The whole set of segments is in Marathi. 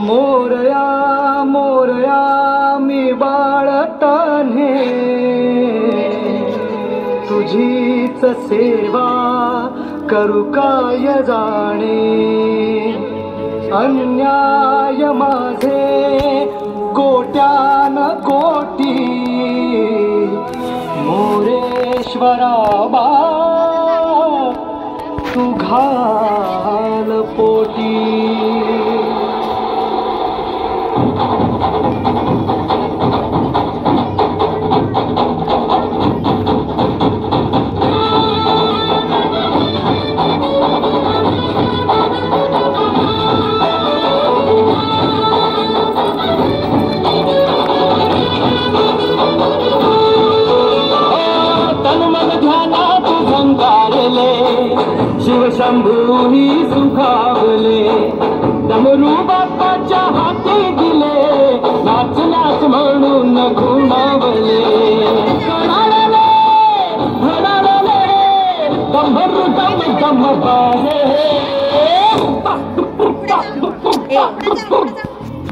मोरया मोरया मी बाळताने तुझीच सेवा करू काय जाणे अन्याय माझे कोट्यान कोटी मोरेश्वरा बा तू घाल पोटी शिवशंभूनी सुखावले डमरू बाप्पाच्या हाती दिले नाच नाच म्हणून खुणावले डमरू डम डम बाजे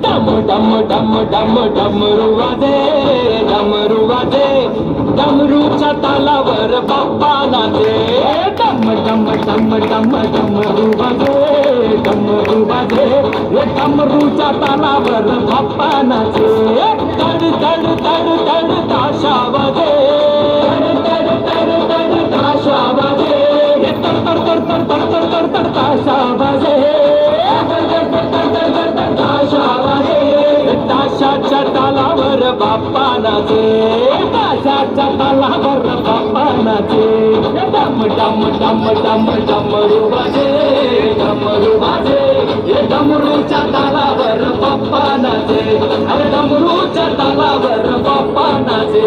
डम डम डम डम डमरू वाजे डमरूच्या तालावर बाप्पा नाचे डम डम डम डम डमरू वाजे डमरूच्या तालावर बाप्पा नाचे तड तड तड तड ताशा वाजे तड तड तड ताशा वाजे तर तर तर तर तर तर तर तर ताशा वाजे ताशा वाजे ताशाच्या तालावर बाप्पा नाचे ताशाच्या तालावर बाप्पा नाचे डम डम डम डम डमरू वाजे डमरूच्या तालावर बाप्पा नाचे अरे डमरूच्या तालावर बाप्पा नाचे